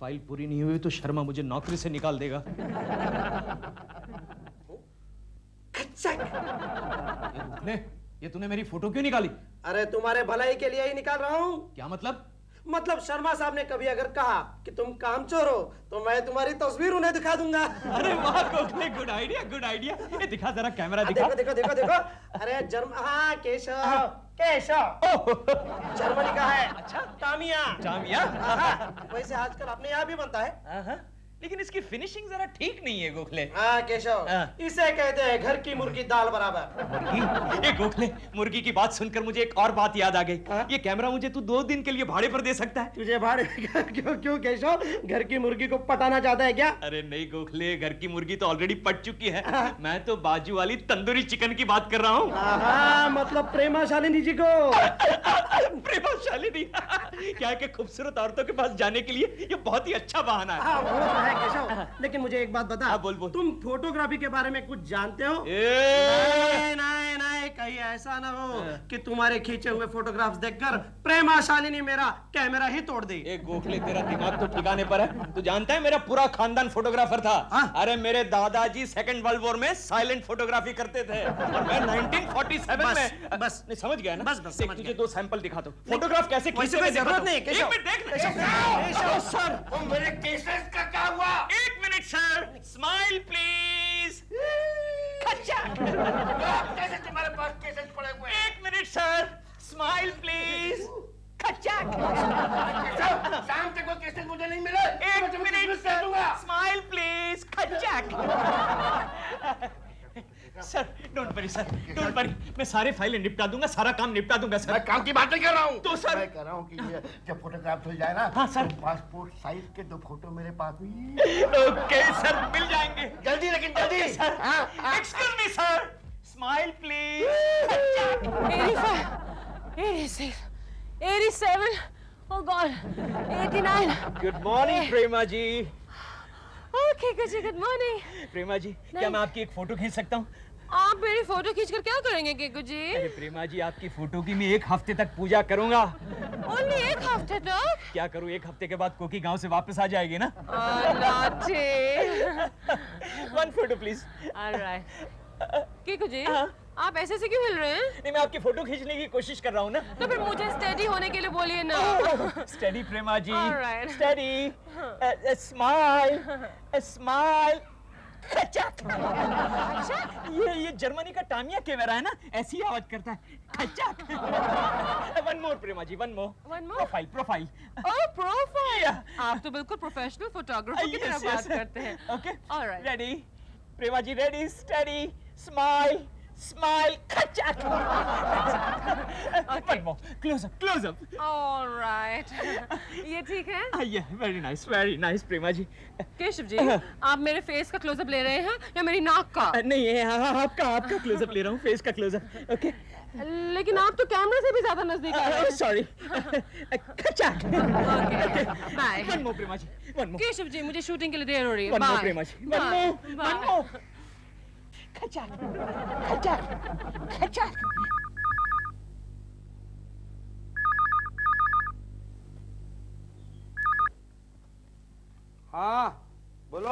File पूरी नहीं हुई तो शर्मा मुझे नौकरी से निकाल देगा। ये तूने मेरी फोटो क्यों निकाली? अरे तुम्हारे भलाई के लिए ही निकाल रहा हूँ। क्या मतलब? मतलब शर्मा साहब ने कभी अगर कहा कि तुम कामचोर हो तो मैं तुम्हारी तस्वीर उन्हें दिखा दूंगा। अरे वाह Gokhale, good idea, good idea. ये दिखा जरा, कैमरा दिखा। देखो देखो देखो देखो। अरे हाँ केशव, केशव जर्मनी का है। अच्छा, टामिया। टामिया? वैसे आजकल अपने यहाँ भी बनता है। लेकिन इसकी फिनिशिंग जरा ठीक नहीं है गोखले। हाँ केशव, इसे कहते हैं घर की मुर्गी दाल बराबर। मुर्गी? ये गोखले, मुर्गी की बात सुनकर मुझे एक और बात याद आ गई। ये कैमरा मुझे तू 2 दिन के लिए भाड़े पर दे सकता है? तुझे भाड़े? क्यों क्यों केशव, घर की मुर्गी को पटाना चाहता है क्या? अरे नहीं गोखले, घर की मुर्गी तो ऑलरेडी पट चुकी है। मैं तो बाजू वाली तंदूरी चिकन की बात कर रहा हूँ। मतलब प्रेमा शालिनी जी को। प्रेमा शालिनी? क्या है कि खूबसूरत औरतों के पास जाने के लिए ये बहुत ही अच्छा बहाना है। केशव, लेकिन मुझे एक बात बता। बोल बोल। तुम फोटोग्राफी के बारे में कुछ जानते हो? नहीं नहीं नहीं, कहीं ऐसा ना हो कि तुम्हारे खींचे हुए फोटोग्राफ्स देखकर प्रेमा शालिनी मेरा कैमरा ही तोड़ दे। एक गोखले, तेरा दिमाग तो ठिकाने पर है। तू जानता है मेरा पूरा खानदान फोटोग्राफर था। अरे मेरे दादाजी सेकंड वर्ल्ड वॉर में साइलेंट फोटोग्राफी करते थे और मैं 1947 में बस नहीं, समझ गया ना? बस तुझे 2 सैंपल दिखा दो। फोटोग्राफ कैसे खींचते हैं जरूरत नहीं। एक मिनट देख ले। सर, मेरे केसेस का क्या हुआ? 1 मिनट सर, स्माइल प्लीज। कैसे तुम्हारे पास केसेस पड़े हुए हैं? 1 मिनट सर, स्माइल प्लीज। शाम तक वो केसेस मुझे नहीं मिले। 1 minute sir, smile please. Sir don't worry sir, don't worry, मैं सारे फाइलें निपटा दूंगा, सारा काम निपटा दूंगा सर। मैं काम की बात नहीं कर रहा हूँ। तो सर मैं कह रहा हूँ कि ये जब फोटोग्राफ हो जाए ना। हाँ सर। पासपोर्ट साइज के 2 फोटो मेरे पास हुई। ओके सर, मिल जाएंगे जल्दी, लेकिन जल्दी sir. Excuse me sir, smile please. 85, 86, 87, oh God, 89. Good morning Prema ji. Okay, good morning. Prema ji, क्या मैं आपकी एक फोटो खींच सकता हूँ? आप मेरी फोटो खींचकर क्या करेंगे केकू जी? अरे प्रेमा जी, आपकी फोटो की मैं 1 हफ्ते तक पूजा करूंगा। Only 1 हफ्ते तक? क्या करूँ, 1 हफ्ते के बाद कोकी गांव से वापस आ जाएगी ना। One photo please. All right. Keku जी, आप ऐसे से क्यों हिल रहे हैं? नहीं, मैं आपकी फोटो खींचने की कोशिश कर रहा हूँ ना। तो फिर मुझे स्टेडी होने के लिए बोलिए ना। Steady Prema ji, All right. Steady, smile, smile. ये जर्मनी का टामिया कैमरा है ना, ऐसी आवाज करता है। One more Prema ji, one more. Profile, profile. Oh profile. आप तो बिल्कुल प्रोफेशनल फोटोग्राफर की तरह बात करते हैं। Okay, alright. Ready Prema ji, ready, steady, smile, smile. One more, close up, close up. Alright, ये ठीक है? ये वेरी नाइस प्रेमा जी। केशव जी, आप मेरे फेस का क्लोजअप ले रहे हैं या मेरी नाक का? नहीं, आपका क्लोजअप ले रहा हूँ, फेस का क्लोजअप। ओके, लेकिन आप तो कैमरे से भी ज्यादा नजदीक आ रहे हैं। Sorry. Okay, bye. One more Prema ji, one more. Keshav ji, मुझे शूटिंग के लिए देर हो रही है। One more bye. Prema ji, one more, one more. हाँ बोलो।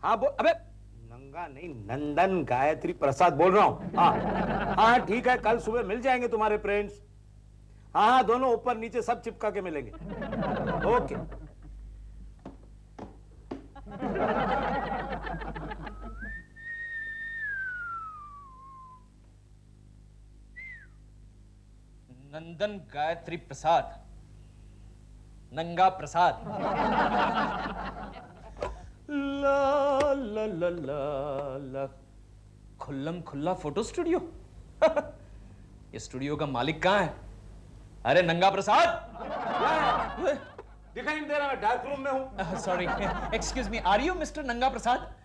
हाँ अबे नंगा नहीं, नंदन गायत्री प्रसाद बोल रहा हूँ। हाँ हाँ ठीक है, कल सुबह मिल जाएंगे तुम्हारे फ्रेंड्स। हाँ हाँ, दोनों ऊपर नीचे सब चिपका के मिलेंगे। ओके। नंदन गायत्री प्रसाद, नंगा प्रसाद। ला ला ला ला ला, खुल्लम खुल्ला फोटो स्टूडियो। ये स्टूडियो का मालिक कहाँ है? अरे नंगा प्रसाद, दिखाई नहीं दे रहा, मैं डार्क रूम में हूँ। Sorry, excuse me, are you mister Nanga Prasad?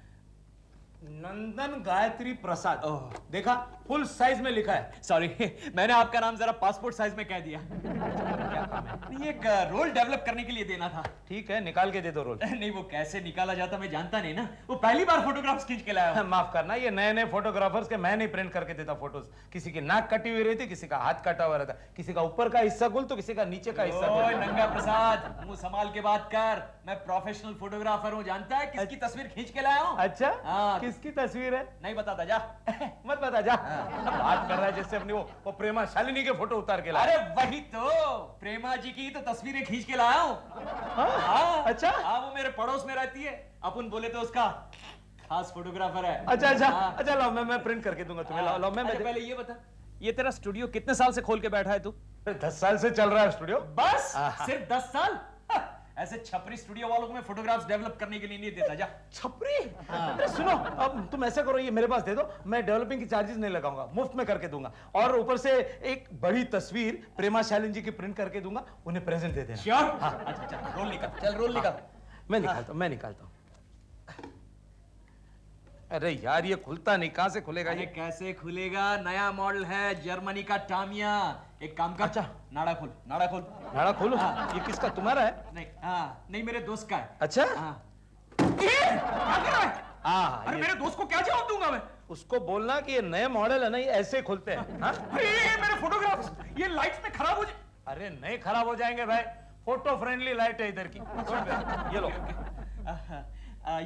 नंदन गायत्री प्रसाद। देखा, फुल साइज में लिखा है। सॉरी, मैंने आपका नाम जरा पासपोर्ट साइज में कह दिया। क्या काम है? नहीं, एक रोल डेवलप करने के लिए देना था। ठीक है, निकाल के दे दो रोल। नहीं, वो कैसे निकाला जाता मैं जानता नहीं ना। वो पहली बार फोटोग्राफ्स खींच के लाया हूं। माफ करना, ये नए नए फोटोग्राफर्स के मैं नहीं प्रिंट करके देता फोटोज। किसी की नाक कटी हुई रहती, किसी का हाथ कटा हुआ रहता, किसी का ऊपर का हिस्सा गुल तो किसी का नीचे का हिस्सा ओए गुल। नंगा प्रसाद, मुंह संभाल के बात कर। मैं प्रोफेशनल फोटोग्राफर हूँ, जानता है किसकी तस्वीर खींच के लाया हूँ? अच्छा, हाँ। किसकी तस्वीर है? नहीं बताता, जा। मत बता, जा। बात कर रहा है जैसे अपनी वो प्रेमा शालिनी के फोटो उतार के लाया। अरे वही तो, प्रेमा जी की तो तस्वीरें खींच के लाया हूँ। हाँ, अच्छा। हाँ, वो मेरे पड़ोस में रहती है, अपन बोले तो उसका खास फोटोग्राफर है। अच्छा अच्छा हाँ। अच्छा, लाओ मैं प्रिंट करके दूंगा तुम्हें। लाओ मैं अच्छा, पहले ये बता, ये तेरा स्टूडियो कितने साल से खोल के बैठा है तू? 10 साल से चल रहा है स्टूडियो। बस सिर्फ 10 साल? ऐसे छपरी स्टूडियो वालों को मैं फोटोग्राफ्स डेवलप करने के लिए नहीं देता, जा। छपरी? अरे सुनो, अब तुम ऐसा करो, ये मेरे पास दे दो, मैं डेवलपिंग की चार्जेस नहीं लगाऊंगा, मुफ्त में करके दूंगा। और ऊपर से एक बड़ी तस्वीर प्रेमा शालिनी जी की प्रिंट करके दूंगा, उन्हें प्रेजेंट दे देना। श्योर? हाँ, अच्छा चल, रोल निकाल, चल रोल निकाल। मैं निकालता हूँ। अरे यार, ये खुलता नहीं, कहां से खुलेगा अरे ये? कैसे खुलेगा? नया मॉडल है, जर्मनी का टामिया। एक काम कर, अच्छा। नाड़ा खोल, नाड़ा खोल। नाड़ा खोलो। हाँ। ये किसका, तुम्हारा है? नहीं, हाँ, नहीं, मेरे दोस्त का है। अच्छा। हाँ। क्या कर रहा है? हाँ, अरे मेरे दोस्त को क्या जवाब दूंगा मैं? उसको बोलना कि ये नए मॉडल है ना, ये ऐसे खुलते हैं। हाँ? अरे ये मेरे फोटोग्राफ्स, ये लाइट्स में खराब हो जाए। अरे नहीं खराब हो जाएंगे भाई, फोटो फ्रेंडली लाइट है इधर की। ये लो।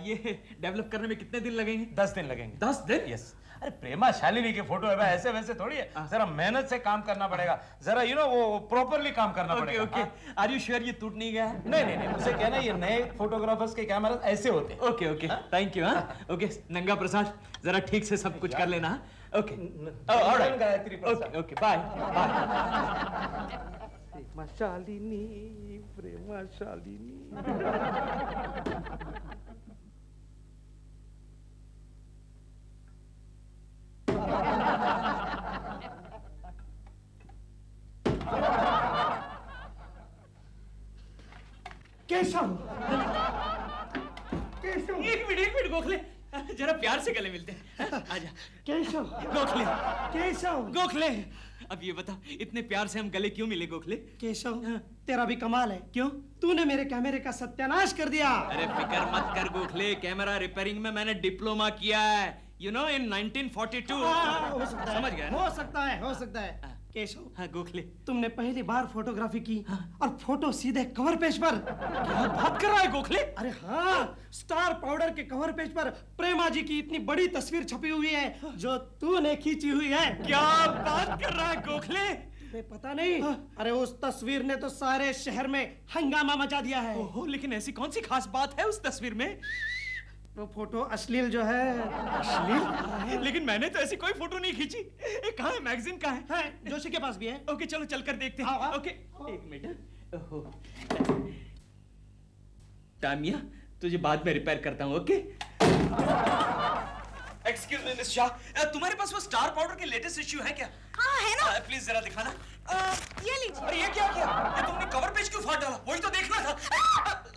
ये डेवलप करने में कितने दिन लगेंगे? 10 दिन लगेंगे। 10 दिन? यस। अरे प्रेमा शालिनी की फोटो है भाई, ऐसे वैसे थोड़ी है, जरा मेहनत से काम करना पड़ेगा, जरा वो प्रॉपरली काम करना पड़ेगा। ओके, आर यू श्योर ये टूट नहीं गया है? नहीं, उसे कहना ये नए फोटोग्राफर्स के कैमरा ऐसे होते हैं। Okay okay, thank you. हाँ, ओके नंगा प्रसाद, जरा ठीक से सब कुछ कर लेना। Okay, alright, Gayatri Prasad. Okay, bye bye. Prema Shalini, Prema Shalini. Keshav, एक मिनट गोखले, जरा प्यार से गले मिलते हैं। आजा केशव, गोखले, केशव, गोखले। अब ये बता, इतने प्यार से हम गले क्यों मिले गोखले? केशव, तेरा भी कमाल है। क्यों? तूने मेरे कैमरे का सत्यानाश कर दिया। अरे फिक्र मत कर गोखले, कैमरा रिपेयरिंग में मैंने डिप्लोमा किया है, यू नो, इन 1942। हो सकता है, समझ गया ना? हो सकता है। केशव, हाँ गोखले, तुमने पहली बार फोटोग्राफी की और फोटो सीधे कवर पेज पर। क्या बात कर रहा है गोखले? अरे हाँ, स्टार पाउडर के कवर पेज पर प्रेमा जी की इतनी बड़ी तस्वीर छपी हुई है जो तूने खींची हुई है। क्या बात कर रहा है गोखले? तुम्हें पता नहीं? अरे उस तस्वीर ने तो सारे शहर में हंगामा मचा दिया है। ओहो, लेकिन ऐसी कौन सी खास बात है उस तस्वीर में? वो फोटो अश्लील जो है। अश्लील? लेकिन मैंने तो ऐसी कोई फोटो नहीं खींची। कहाँ है, मैगजीन कहाँ है? है, जोशी के पास भी है। ओके चलो चल कर देखते हाँ, हैं। हाँ। ओके, एक मिनट। ओहो, टामिया, तुझे बाद में रिपेयर करता हूँ। Okay, excuse me miss Shah, तुम्हारे पास वो स्टार पाउडर के लेटेस्ट इश्यू है क्या? हाँ है ना। प्लीज जरा दिखाना। ये लीजिए। अरे ये क्या किया? ये तुमने कवर पेज क्यों फाड़ डाला? वही तो देखना था।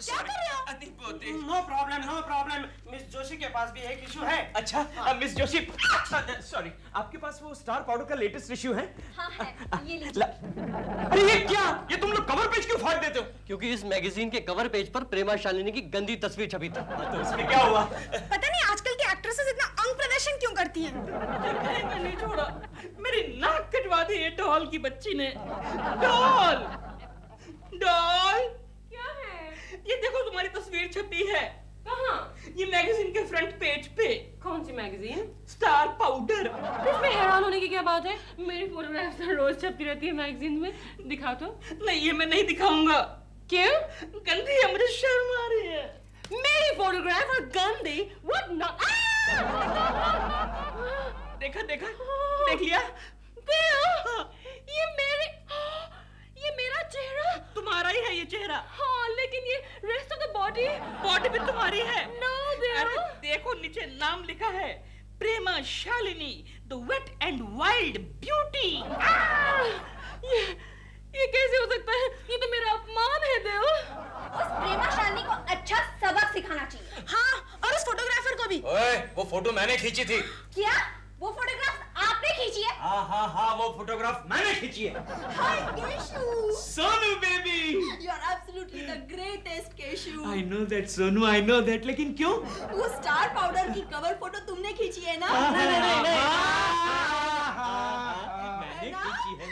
क्या कर रहे हो? नहीं, वो देख। No problem, no problem. Miss Joshi के पास भी एक इशू है। अच्छा, मिस जोशी, सॉरी, आपके पास वो स्टार पाउडर का लेटेस्ट इश्यू है? हाँ है, ये लीजिए। अरे ये क्या? ये तुम लोग कवर पेज क्यों फाड़ देते हो? क्योंकि इस मैगजीन के कवर पेज पर प्रेमा शालिनी की गंदी तस्वीर छपी थी। तो इसमें क्या हुआ? पता नहीं आजकल की एक्ट्रेसेस इतना अंग प्रदर्शन क्यों करती हैं? नहीं छोड़ा, मेरी नाक कटवा दी ये डॉल की बच्ची ने। डॉल, डॉल, क्या है? ये देखो तुम्हारी तस्वीर छपी है। कहाँ? ये मैगजीन के फ्रंट पेज पे। कौन सी मैगजीन? Star powder. इसमें हैरान होने की क्या बात है? मेरी फोटोग्राफ तो रोज छपती रहती है मैगजीन में। दिखा तो। नहीं, ये मैं नहीं दिखाऊंगा। क्यों? गंदी है, मुझे शर्म आ रही है। मेरी फोटोग्राफ और गंदी? What not? देखा देखा, देख लिया? ये मेरा चेहरा। तुम्हारा ही है ये चेहरा। हाँ, लेकिन ये rest of the body. Body भी तुम्हारी है। No, dear. अरे देखो, नीचे नाम लिखा है, Prema Shalini, the wet and wild beauty. ये कैसे हो सकता है? ये तो मेरा अपमान है देव। उस प्रेमा शालिनी को अच्छा सबक सिखाना चाहिए। हाँ, और उस फोटोग्राफर को भी। ओए, वो फोटो मैंने खींची थी। क्या? वो फोटोग्राफ आपने खींची हाँ वो फोटोग्राफ मैंने खींची है। Hi, Keshu. Sonu baby. You are absolutely the greatest, Keshu. I know that Sonu, I know that, लेकिन क्यों? वो स्टार पाउडर की कवर फोटो तुमने खींची है ना? नहीं। है ना?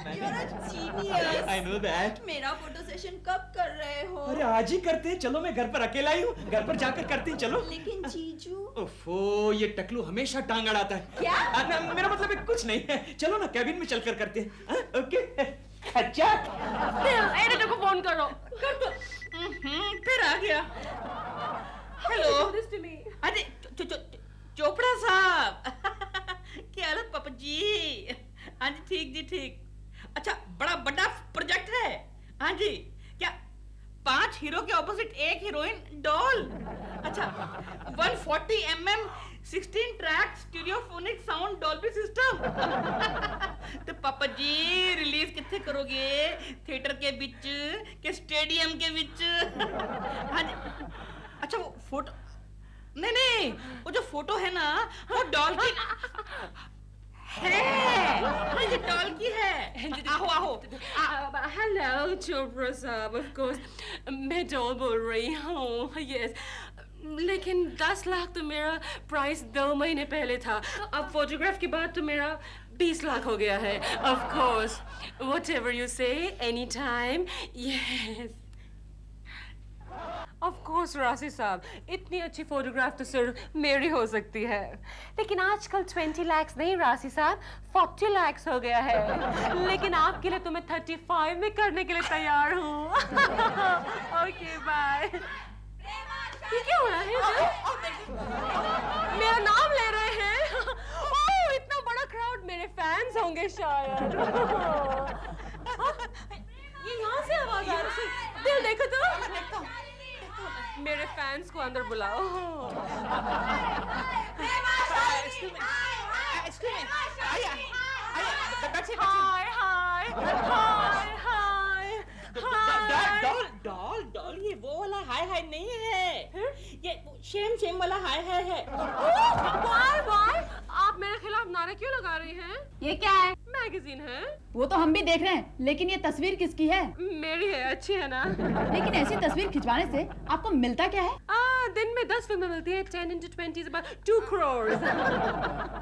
You are a genius. I know that. मेरा फोटो सेशन कब कर रहे हो? अरे आज ही करते हैं, चलो मैं घर पर अकेला ही हूँ, घर पर जाकर करते हैं, चलो। लेकिन जीजू। ओफो, ये टकलू हमेशा टांग अड़ाता है। क्या? मेरा मतलब है कुछ नहीं है, चलो ना कैबिन में चलकर करते हैं। ओके। अच्छा। एडिटर को फोन करो। कर दो। फिर आ गया। हेलो। अरे चोपड़ा साहब। क्या हालत पापा जी? हाँ जी ठीक जी ठीक। अच्छा बड़ा बड़ा प्रोजेक्ट है। हाँ जी क्या 5 हीरो के ऑपोजिट एक हीरोइन डॉल? अच्छा 140 mm 16 track stereophonic sound Dolby system. तो पापा जी रिलीज कितने करोगे? थिएटर के बीच के स्टेडियम के बीच? हाँ जी। अच्छा वो फोटो नहीं वो जो फोटो है ना वो डॉल की है। हाँ ये डॉल की है। आओ हेलो चोपड़ा साहब, ऑफ कोर्स मैं डॉल बोल रही हूँ। यस, लेकिन 10 लाख तो मेरा प्राइस 2 महीने पहले था। अब फोटोग्राफ के बाद तो मेरा 20 लाख हो गया है। ऑफ कोर्स व्हाटएवर यू से, any time. Yes of course राशि साहब, इतनी अच्छी फोटोग्राफ तो सिर्फ मेरी हो सकती है, लेकिन आजकल 20 लाख नहीं राशि साहब, 40 लाख हो गया है। लेकिन आपके लिए तो मैं 35 में करने के लिए तैयार हूँ। Okay bye. ये क्या हो रहा है? मेरा नाम ले रहे हैं। ओह इतना बड़ा क्राउड, मेरे फैंस होंगे शायद। ये यहाँ से आवाज आ रही है। दिल देखो तो, मेरे फैंस को अंदर बुलाओ। डॉल ये वो वाला हाय हाय नहीं है, ये शेम वाला हाय हाय है। वाई आप मेरे खिलाफ नारे क्यों लगा रही हैं? ये क्या है? मैगजीन है। वो तो हम भी देख रहे हैं, लेकिन ये तस्वीर किसकी है? मेरी है, अच्छी है ना? लेकिन ऐसी तस्वीर खिंचवाने से आपको मिलता क्या है? दिन में 10 फिल्में मिलती है। 10 into 20 is about 2 crores।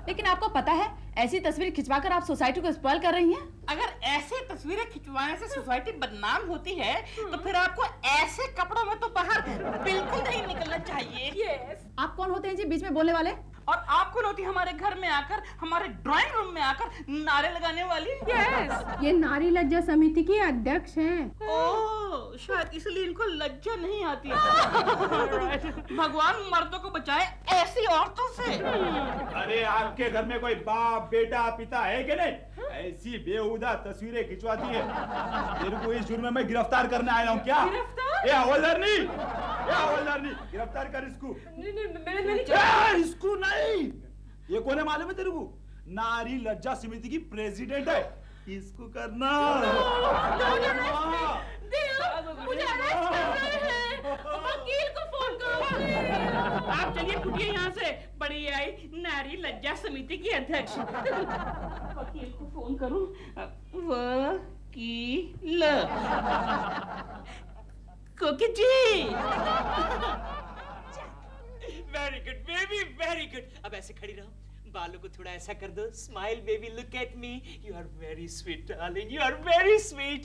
लेकिन आपको पता है ऐसी तस्वीर खिंचवाकर आप सोसाइटी को स्पॉइल कर रही हैं? अगर ऐसे तस्वीरें खिंचवाने से सोसाइटी बदनाम होती है तो फिर आपको ऐसे कपड़ों में तो बाहर बिल्कुल नहीं निकलना चाहिए। Yes। आप कौन होते हैं जी बीच में बोलने वाले? और आप कौन होती हमारे घर में आकर, हमारे ड्राइंग रूम में आकर नारे लगाने वाली? Yes। ये नारी लज्जा समिति की अध्यक्ष हैं। ओह शायद इसलिए इनको लज्जा नहीं आती है। भगवान मर्दों को बचाए ऐसी औरतों से। अरे आपके घर में कोई बाप बेटा पिता है कि नहीं? ऐसी बेहुदा तस्वीरें खिंचवाती है। तेरे को इस जुर्म में मैं गिरफ्तार करने आया हूँ क्या? गिरफ्तार? ये हवलदारनी, गिरफ्तार कर इसको। इसको नहीं, ये कौन है मालूम है तेरे को? नारी लज्जा समिति की प्रेसिडेंट है। इसको करना। मुझे अरेस्ट कर रहे हैं। वकील को फोन करो। आप चलिए फुटिए यहाँ से। बड़ी आई नारी लज्जा समिति की अध्यक्ष। वकील को फोन करूं? वकील Koki ji. Very good baby, very good. अब ऐसे खड़ी रहो, बालों को थोड़ा ऐसा कर दो। Smile baby, look at me. You are very sweet darling, you are very sweet.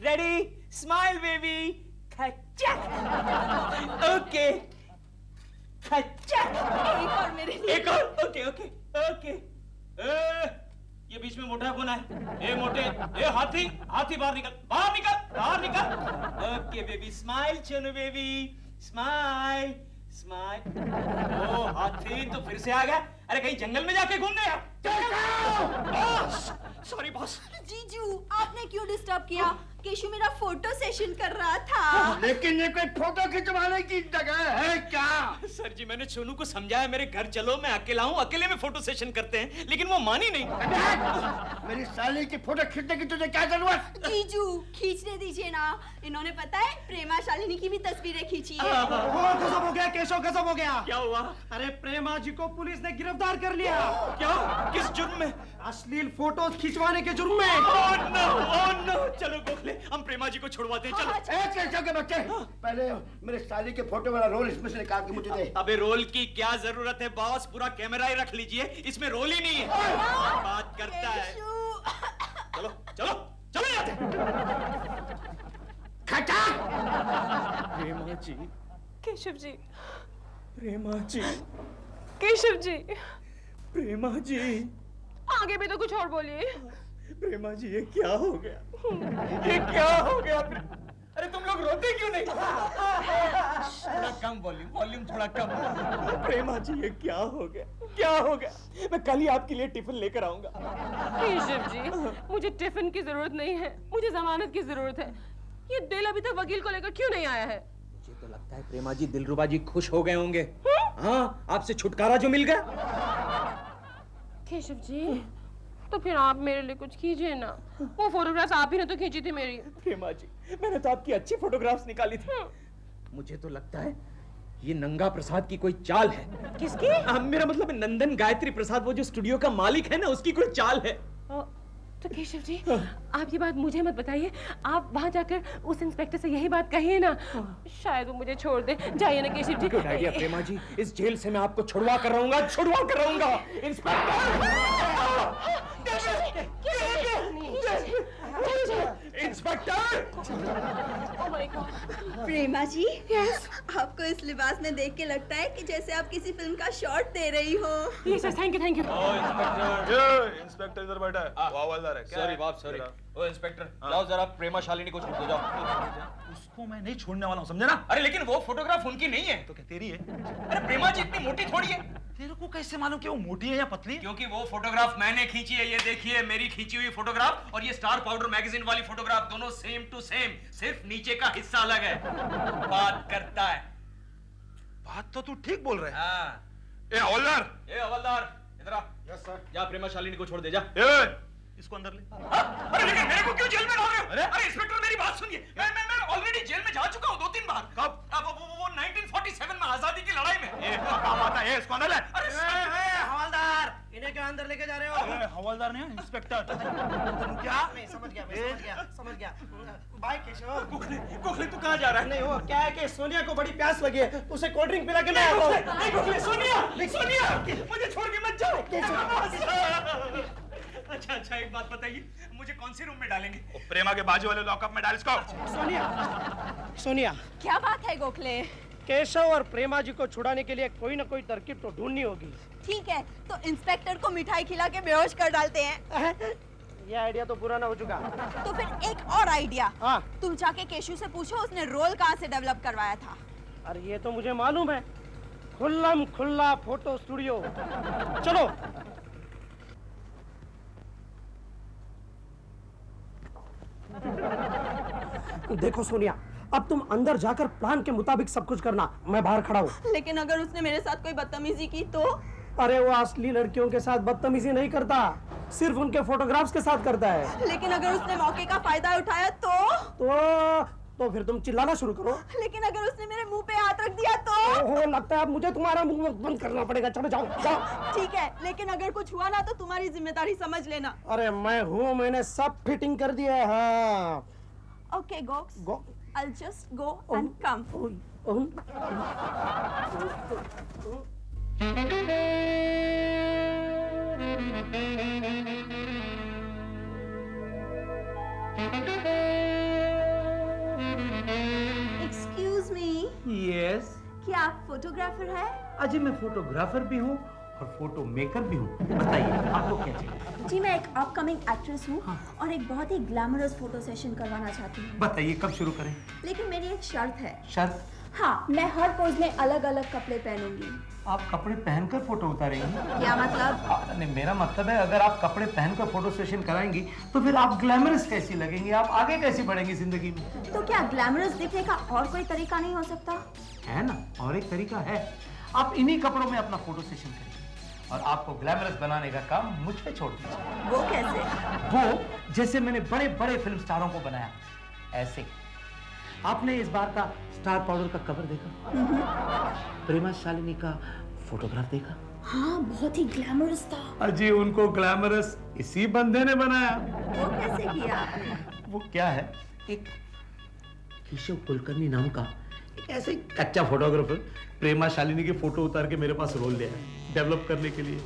Ready? Smile baby. खच्चक। ओके खच्चक। एक और मेरे लिए। एक और। Okay okay okay. ये बीच में मोटा कौन है? ए मोटे, ए हाथी, हाथी बाहर निकल, बाहर निकल, बाहर निकल। ओके बेबी, स्माइल चलो बेबी, स्माइल स्माइल। ओ हाथी तो फिर से आ गया। अरे कहीं जंगल में जाके घूम गया? Sorry boss. जीजू आपने क्यों डिस्टर्ब किया? केशु मेरा फोटो सेशन कर रहा था। लेकिन ये कोई फोटो खिंचवाने की जगह है क्या? सर जी मैंने सोनू को समझाया, मेरे घर चलो, मैं अकेला हूँ, अकेले में फोटो सेशन करते हैं, लेकिन वो मानी नहीं। मेरी साली की फोटो खींचने की तुझे क्या जरूरत? जीजू खींचने दीजिए ना। इन्होंने पता है प्रेमा शालिनी की भी तस्वीरें खींची है। गजब हो गया केशव, गजब हो गया। क्या हुआ? अरे प्रेमा जी को पुलिस ने गिरफ्तार कर लिया। क्या? किस जुर्म में? अश्लील फोटोज खिंचवाने के जुर्म में। ओह नो, चलो गोखले, हम प्रेमा जी को छुड़वाते हैं, चलो। कैसे के बच्चे, पहले मेरे साली के फोटो वाला रोल इसमें से निकाल के मुझे दे। अबे रोल की क्या जरूरत है बॉस, पूरा कैमरा ही रख लीजिए, इसमें रोल ही नहीं है। बात करता है। चलो चलो चलो यहाँ से। प्रेमा जी, केशव जी, प्रेमा जी, केशव जी, प्रेमा जी, आगे भी तो कुछ और बोलिए। प्रेमा जी, ये क्या हो गया? ये क्या हो गया? अरे तुम लोग रोते क्यों नहीं? थोड़ा कम वॉल्यूम थोड़ा कम। प्रेमा जी, ये क्या हो गया? क्या हो गया? मैं कल ही आपके लिए टिफिन लेकर आऊंगा। केशव जी, मुझे टिफिन की जरूरत नहीं है, मुझे जमानत की जरूरत है। ये दिल अभी तक वकील को लेकर क्यों नहीं आया है? मुझे तो लगता है प्रेमा जी, दिलरुबा जी खुश हो गए होंगे। हाँ, आपसे छुटकारा जो मिल गया। केशव जी, तो फिर आप मेरे लिए कुछ कीजिए ना। वो फोटोग्राफ्स आप ही ने तो खींची थी मेरी। प्रेमा जी, मैंने तो आपकी अच्छी फोटोग्राफ्स निकाली थी। मुझे तो लगता है ये नंगा प्रसाद की कोई चाल है। किसकी? मेरा मतलब है नंदन गायत्री प्रसाद, वो जो स्टूडियो का मालिक है ना, उसकी कोई चाल है। तो केशव जी, आप ये बात मुझे मत बताइए, आप वहां जाकर उस इंस्पेक्टर से यही बात कहिए ना, शायद वो मुझे छोड़ दे। जाइए ना केशव जी। गुड आइडिया प्रेमा जी, इस जेल से मैं आपको छुड़वा कर रहूंगा, छुड़वा कर रहूंगा। इंस्पेक्टर! Oh my God. प्रेमा जी, आपको इस लिबास में देख के लगता है कि जैसे आप किसी फिल्म का शॉट दे रही हो। Yes, sir, thank you. Inspector इधर बैठा है, वो हवलदार है। सॉरी बाप, सॉरी। ओ इंस्पेक्टर, लाओ जरा प्रेमा शालिनी को छोड़ दो, जाओ। उसको मैं नहीं छोड़ने वाला हूँ, समझे ना? अरे लेकिन वो फोटोग्राफ उनकी नहीं है। तो क्या तेरी है? अरे प्रेमा जी इतनी मोटी थोड़ी है। तेरे को कैसे मालूम कि वो मोटी है या पतली है? क्योंकि वो फोटोग्राफ मैंने खींची है। ये देखिए मेरी खींची हुई फोटोग्राफ और ये स्टार पाउडर मैगजीन वाली फोटोग्राफ, दोनों सेम टू सेम, सिर्फ नीचे का हिस्सा अलग है। बात करता है। बात तो तू ठीक बोल रहा है। हाँ। ए हवलदार, इधर आ। Yes sir. जा प्रेमा शालिनी को छोड़ दे, जा। इसको अंदर ले। अरे लेकिन मेरे को क्यों जेल में डाल रहे हो? अरे इंस्पेक्टर मेरी बात सुनिए, मैं ऑलरेडी जेल में जा चुका हूँ 2-3 बार। कब? वो 1947 में आजादी की लड़ाई में। काम आता है, इसको अंदर ले। अरे हवलदार, इन्हें क्यों अंदर लेके जा रहे हो? हवलदार नहीं, इंस्पेक्टर। क्या? मैं समझ गया। भाई केशव, गोखले तू कहाँ जा रहा है? नहीं वो क्या है कि सोनिया को बड़ी प्यास लगी है, तो उसे कोल्ड ड्रिंक पिला के मैं आता हूँ। नहीं गोखले, सोनिया मुझे छोड़ के मत जाओ। अच्छा एक बात बताइए, मुझे कौन से रूम में डालेंगे? प्रेमा के बाजू वाले लॉकअप में डाल इसको। सोनिया, क्या बात है गोखले? केशव और प्रेमा जी को छुड़ाने के लिए कोई ना कोई तरकीब तो ढूंढनी होगी। ठीक है, तो इंस्पेक्टर को मिठाई खिला के बेहोश कर डालते हैं। ये आइडिया तो पुराना हो चुका। तो फिर एक और आइडिया। हाँ। तुम जाके केशु से पूछो उसने रोल कहाँ से डेवलप करवाया था। अरे ये तो मुझे मालूम है, खुल्लम खुल्ला फोटो स्टूडियो। चलो। देखो सोनिया, अब तुम अंदर जाकर प्लान के मुताबिक सब कुछ करना, मैं बाहर खड़ा हूँ। लेकिन अगर उसने मेरे साथ कोई बदतमीजी की तो? अरे वो असली लड़कियों के साथ बदतमीजी नहीं करता, सिर्फ उनके फोटोग्राफ्स के साथ करता है। लेकिन अगर उसने मौके का फायदा उठाया तो फिर तुम चिल्लाना शुरू करो। लेकिन अगर उसने मेरे मुंह पे हाथ रख दिया तो? ओहो, लगता है अब मुझे तुम्हारा मुंह बंद करना पड़ेगा। चलो जाओ। ठीक है, लेकिन अगर कुछ हुआ ना तो तुम्हारी जिम्मेदारी समझ लेना। अरे मैं हूँ, मैंने सब फिटिंग कर दिया है। हाँ। Okay, Gox. Go. I'll just go and come. Excuse me. Yes, क्या आप फोटोग्राफर हैं? अजी मैं फोटोग्राफर भी हूँ और फोटो मेकर भी हूँ। बताइए आपको क्या चाहिए? जी मैं एक अपकमिंग एक्ट्रेस हूँ और एक बहुत ही ग्लैमरस फोटो सेशन करवाना चाहती हूँ। बताइए कब शुरू करें? लेकिन मेरी एक शर्त है। शर्त? हाँ, मैं हर पोज में अलग अलग कपड़े पहनूंगी। आप कपड़े पहनकर फोटो उतारेंगी? क्या मतलब? नहीं, मेरा मतलब है अगर आप कपड़े पहनकर फोटो सेशन कराएंगी तो फिर आप ग्लैमरस कैसी लगेंगी, आप आगे कैसी बढ़ेंगी जिंदगी में? तो क्या ग्लैमरस दिखने का और कोई तरीका नहीं हो सकता? है ना, और एक तरीका है। आप इन्हीं कपड़ों में अपना फोटो सेशन करिए और आपको ग्लैमरस बनाने का काम मुझ पे छोड़ दीजिए। वो कैसे? वो जैसे मैंने बड़े बड़े फिल्म स्टारों को बनाया, ऐसे। आपने इस बार का स्टार पाउडर का कवर देखा? प्रेमा शालिनी का फोटोग्राफ देखा? हाँ, बहुत ही ग्लैमरस था। अजी उनको ग्लैमरस इसी बंदे ने बनाया। वो कैसे किया आपने? वो क्या है, एक केशव कुलकर्णी नाम का एक ऐसे ही कच्चा फोटोग्राफर प्रेमा शालिनी की फोटो उतार के मेरे पास रोल लिया है डेवलप करने के लिए।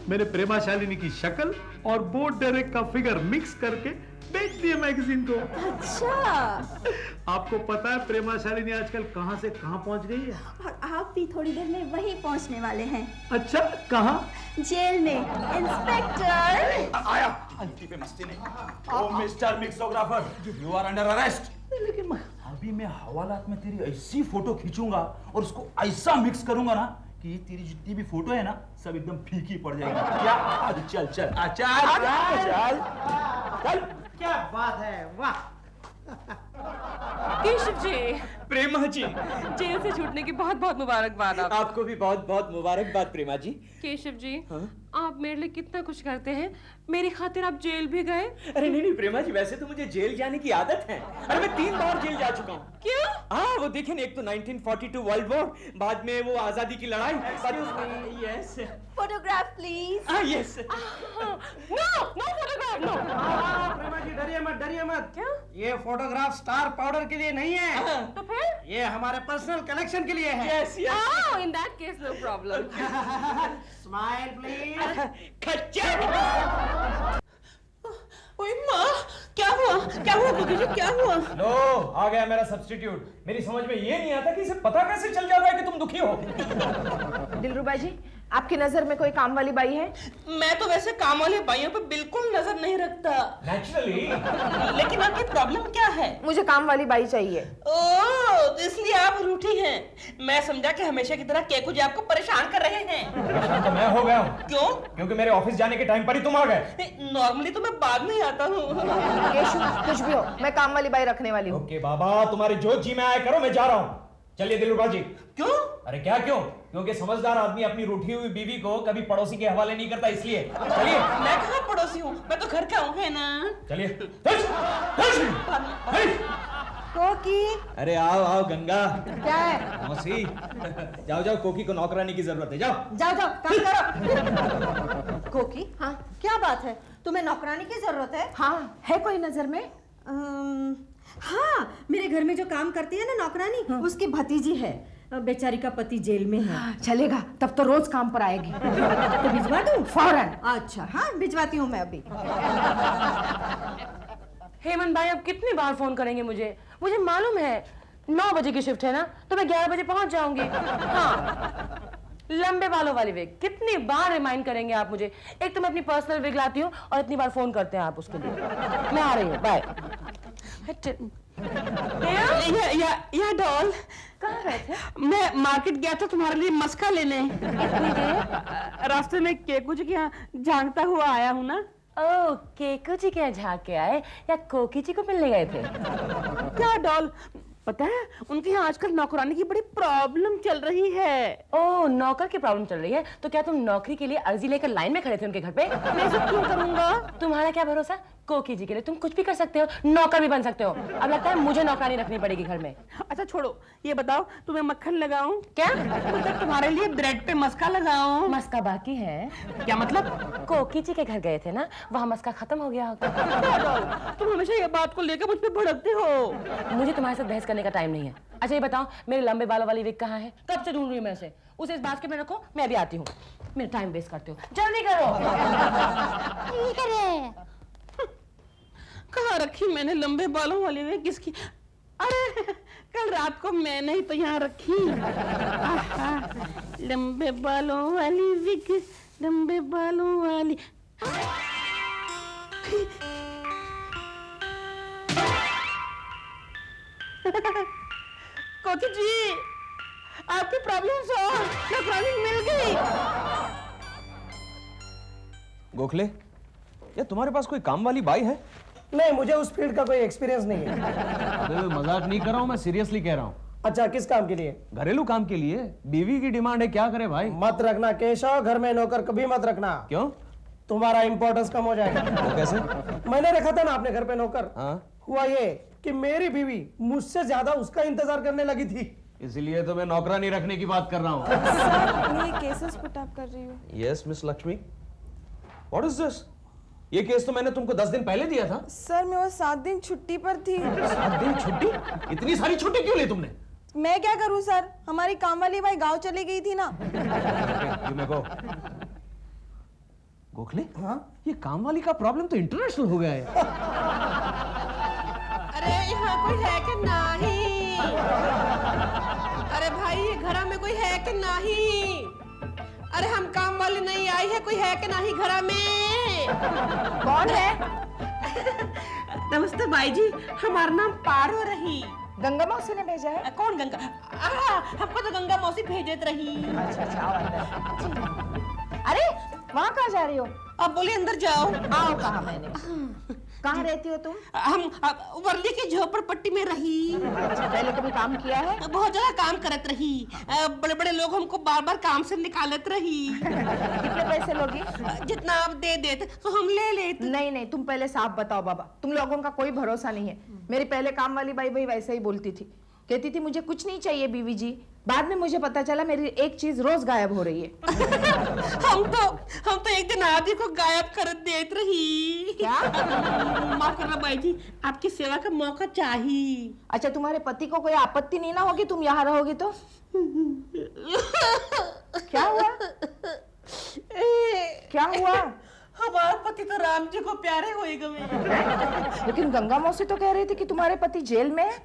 मैंने प्रेमा शालिनी की शक्ल और बोट डायरेक्ट का फिगर मिक्स करके बेच दिया मैगजीन को। अच्छा। आपको पता है प्रेमा शालिनी आजकल कहां से कहां पहुंच गई है? और आप भी थोड़ी देर में वहीं पहुंचने वाले हैं। अच्छा, कहां? जेल में। इंस्पेक्टर आया अंती पे मस्ती नहीं। Oh mister mixographer, you are under arrest. लेकिन अभी मैं हवालात में तेरी ऐसी फोटो खींचूंगा और उसको ऐसा मिक्स करूंगा ना कि तेरी जितनी भी फोटो है ना सब एकदम फीकी पड़ जाएगी। क्या? चल चल चल चल। क्या बात है, वाह। केशव जी, प्रेमा जी, जेल से छूटने की बहुत बहुत मुबारकबाद आपको। आपको भी बहुत बहुत मुबारकबाद प्रेमा जी। केशव जी, आप मेरे लिए कितना कुछ करते हैं, मेरी खातिर आप जेल भी गए। अरे नहीं प्रेमा जी, वैसे तो मुझे जेल जाने की आदत है। अरे मैं 3 बार जेल जा चुका हूँ। क्यों? हाँ, वो देखें, एक तो 1942 वर्ल्ड वॉर, बाद में वो आजादी की लड़ाई। Yes photograph please. Yes. No photograph, no. Prema ji डरिए मत। क्या? ये फोटोग्राफ स्टार पाउडर के लिए नहीं है, तो फिर? ये हमारे पर्सनल कलेक्शन के लिए है। Yes yes. Oh, in that case, no problem. Smile please. खच्चर। ओए माँ, क्या हुआ कुकी जी, क्या हुआ? लो, आ गया मेरा सब्स्टिट्यूट। मेरी समझ में ये नहीं आता कि इसे पता कैसे चल जाता है कि तुम दुखी हो। दिलरुबा जी, आपकी नजर में कोई काम वाली बाई है? मैं तो वैसे काम वाले भाइयों पे बिल्कुल नजर नहीं रखता। नेचुरली। लेकिन आपकी प्रॉब्लम क्या है? मुझे काम वाली बाई चाहिए। ओह, तो इसलिए आप रूठी हैं। मैं समझा कि हमेशा की तरह केकू जी आपको परेशान कर रहे हैं। परेशान तो मैं हो गया हूँ। क्यों? क्योंकि मेरे ऑफिस जाने के टाइम पर ही तुम आ गए। नॉर्मली तो मैं बाद में ही आता हूँ। केशु, कुछ भी हो, मैं काम वाली बाई रखने वाली हूँ। ओके बाबा, तुम्हारी जो जी में आया करो, मैं जा रहा हूँ। चलिए दिलरुबा जी। क्यों? अरे क्या क्यों? क्योंकि समझदार आदमी अपनी रूठी हुई बीवी को कभी पड़ोसी के हवाले नहीं करता, इसलिए। चलिए। मैं कहाँ पड़ोसी हूँ, मैं तो घर का हूँ, है ना? चलिए। कोकी। अरे आओ आओ गंगा। क्या है? मौसी, जाओ जाओ, कोकी को नौकरानी की जरूरत है, जाओ। जाओ काम करो। कोकी, हाँ क्या बात है, तुम्हें नौकरानी की जरूरत है? हाँ, है कोई नजर में? हाँ, मेरे घर में जो काम करती है ना नौकरानी, उसकी भतीजी है। बेचारी का पति जेल में है। चलेगा, तब तो रोज काम पर आएगी। तो भिजवा दूं? फौरन। अच्छा हाँ, भिजवाती हूँ मैं अभी। हेमंत भाई, अब कितनी बार फोन करेंगे मुझे? मुझे मालूम है 9 बजे की शिफ्ट है ना, तो मैं 11 बजे पहुंच जाऊंगी। हाँ, लंबे बालों वाली विग, कितनी बार रिमाइंड करेंगे आप मुझे? एक तो मैं अपनी पर्सनल विग लाती हूँ और इतनी बार फोन करते हैं आप उसके लिए। मैं आ रही हूँ, बाय। या डॉल, कहाँ गए थे? मैं मार्केट गया था तुम्हारे लिए मस्का लेने। रास्ते में केकू जी के यहाँ झांकता हुआ आया हूँ ना। ओह, केकू जी के यहाँ झांक के आए या कोकी जी को मिलने गए थे? क्या डॉल, पता है उनके यहाँ आजकल नौकरानी की बड़ी प्रॉब्लम चल रही है। ओह, नौकर की प्रॉब्लम चल रही है? तो क्या तुम नौकरी के लिए अर्जी लेकर लाइन में खड़े थे उनके घर पे? मैं सब क्यों करूंगा? तुम्हारा क्या भरोसा? कोकी जी के लिए तुम कुछ भी कर सकते हो, नौकर भी बन सकते हो। अब लगता है मुझे नौकरानी रखनी पड़ेगी घर में। अच्छा छोड़ो, ये बताओ तुम्हें मक्खन लगाऊं? क्या? तो तुम्हारे लिए ब्रेड पे मस्का लगाऊं? मस्का बाकी है? क्या मतलब? कोकी जी के घर गए थे ना, वहाँ मस्का खत्म हो गया होगा। तुम हमेशा ये बात को लेकर मुझ पे भड़कते हो। मुझे तुम्हारे साथ बहस करने का टाइम नहीं है। अच्छा ये बताओ, मेरे लंबे बालों वाली विग कहाँ है? कब से ढूंढ रही हूँ मैं उसे इस बास्केट में रखो, मैं अभी आती हूँ। मेरा टाइम वेस्ट करते हो, जल्दी करो। कहाँ रखी मैंने लंबे बालों वाली विग? किसकी? अरे कल रात को मैंने ही तो यहाँ रखी। लंबे बालों वाली विग, लंबे बालों वाली। कोकी जी, आपकी प्रॉब्लम सॉल्व, नौकरानी मिल गई। गोखले, या तुम्हारे पास कोई काम वाली बाई है? नहीं, मुझे उस फील्ड का कोई एक्सपीरियंस नहीं है। अबे मजाक नहीं कर रहा हूँ, मैं सीरियसली कह रहा हूँ। अच्छा, किस काम के लिए? घरेलू काम के लिए। बीवी की डिमांड है, क्या करे भाई? मत रखना केशव, घर में नौकर कभी मत रखना। क्यों? तुम्हारा इंपॉर्टेंस कम हो जाएगा। वो कैसे? मैंने रखा था ना अपने घर पे नौकर। हाँ? हुआ ये कि मेरी बीवी मुझसे ज्यादा उसका इंतजार करने लगी थी। इसीलिए तो मैं नौकरानी रखने की बात कर रहा हूँ। ये केसेस पुट अप कर रही हूँ। Yes miss Lakshmi, what is this? ये केस तो मैंने तुमको 10 दिन पहले दिया था। सर मैं वो 7 दिन छुट्टी पर थी। 7 दिन छुट्टी? इतनी सारी छुट्टी क्यों ली तुमने? मैं क्या करूँ सर, हमारी काम वाली भाई गांव चली गई थी ना। गोखले, हाँ? ये काम वाली का प्रॉब्लम तो इंटरनेशनल हो गया है। अरे यहाँ कोई है कि नहीं? अरे भाई ये घर में कोई है कि नहीं? अरे हम काम वाली नहीं आई है, कोई है कि नहीं घर में? कौन है? नमस्ते भाई जी, हमारा नाम पारो रही। गंगा मौसी ने भेजा है? कौन गंगा? हमको तो गंगा मौसी भेजत रही। अच्छा आओ अंदर। अरे वहाँ कहाँ जा रही हो? अब बोले अंदर जाओ। आओ कहाँ मैंने? कहाँ रहती हो तुम? हम वर्ली की झोपड़पट्टी में रही। अच्छा, पहले कभी काम किया है? बहुत ज्यादा काम करत रही। बड़े बड़े लोग हमको बार बार काम से निकालत रही। कितने पैसे लोगी? जितना आप दे देते तो हम ले लेते। नहीं नहीं, तुम पहले साफ बताओ बाबा, तुम लोगों का कोई भरोसा नहीं है। मेरी पहले काम वाली बाई भाई वैसे ही बोलती थी, कहती थी मुझे कुछ नहीं चाहिए बीवी जी। बाद में मुझे पता चला मेरी एक चीज रोज गायब हो रही है। हम तो एक दिन आदि को गायब कर देत रही। क्या? माफ करना बाई जी, आपकी सेवा का मौका चाहिए। अच्छा, तुम्हारे पति को कोई आपत्ति नहीं ना होगी तुम यहाँ रहोगी तो? क्या हुआ? क्या हुआ? हमारे पति तो राम जी को प्यारे होए गए। लेकिन गंगा मौसी तो कह रही थी कि तुम्हारे पति जेल में है।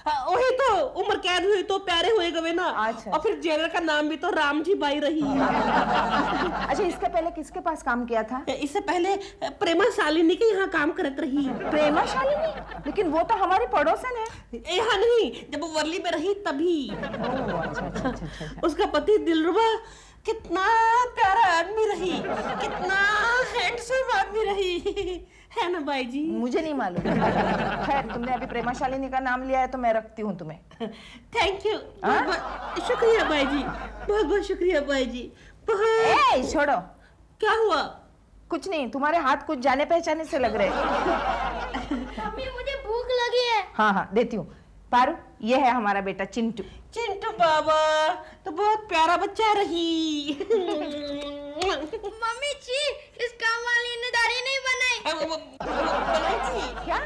वही तो, उम्र कैद हुई तो प्यारे हुए गए ना। अच्छा। और फिर जेलर का नाम भी तो राम जी बाई रही। अच्छा, इसके पहले किसके पास काम किया था? इससे पहले प्रेमा शालिनी के यहाँ काम करत रही। प्रेमा शालिनी? लेकिन वो तो हमारी पड़ोसन है। यहाँ नहीं, जब वो वर्ली में रही तभी। अच्छा। उसका पति दिलरुबा कितना प्यारा आदमी रही, कितना हैंडसम आदमी रही, है ना बाई जी? मुझे नहीं मालूम। खैर, तुमने अभी प्रेमा शालिनी का नाम लिया है तो मैं रखती हूँ तुम्हें। Thank you. शुक्रिया बाई जी, बहुत बहुत शुक्रिया बाई जी। छोड़ो। क्या हुआ? कुछ नहीं, तुम्हारे हाथ कुछ जाने पहचाने से लग रहे। मम्मी मुझे भूख लगी है। हाँ देती हूँ। पारू, ये है हमारा बेटा चिंटू। चिंटू बाबा तो बहुत प्यारा बच्चा रही। मम्मी जी, इस काम वाली ने दाढ़ी नहीं बनाई। क्या?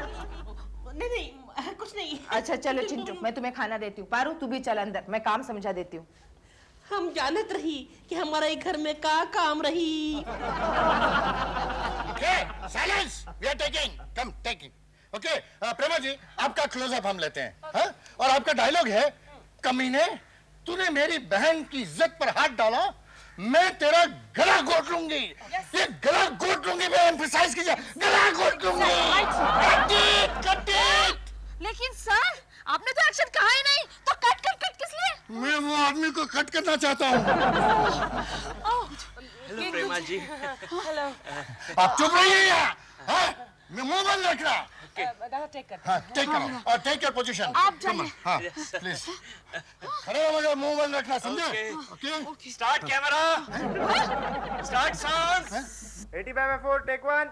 नहीं, कुछ नहीं। अच्छा चलो चिंटू, मैं तुम्हें खाना देती हूँ। पारू तू भी चल अंदर, मैं काम समझा देती हूँ। हम जानत रही कि हमारा एक घर में का काम रही। Silence, we are taking, come taking. Okay, Prema ji आपका क्लोजअप हम लेते हैं। हाँ? और आपका डायलॉग है, कमीने तूने मेरी बहन की इज्जत पर हाथ डाला, मैं तेरा गला घोट लूंगी। ये गला घोट लूंगी, मैं एम्फसाइज कीजिए, गला घोट लूंगी। Cut it. लेकिन सर आपने तो एक्शन कहा ही नहीं, तो कट किस लिए? मैं वो आदमी को कट करना चाहता हूँ। हेलो प्रेमा जी। हेलो। आप चुप रहिए यार। हाँ? मैं मुंह बंद रखना। टेक कर। हाँ, टेक करो और टेक योर पोजीशन। आप जाइए। हाँ, प्लीज। खड़े हो मगर मुंह बंद रखना, समझे? Okay. Start camera. Start sound. 85 take 1।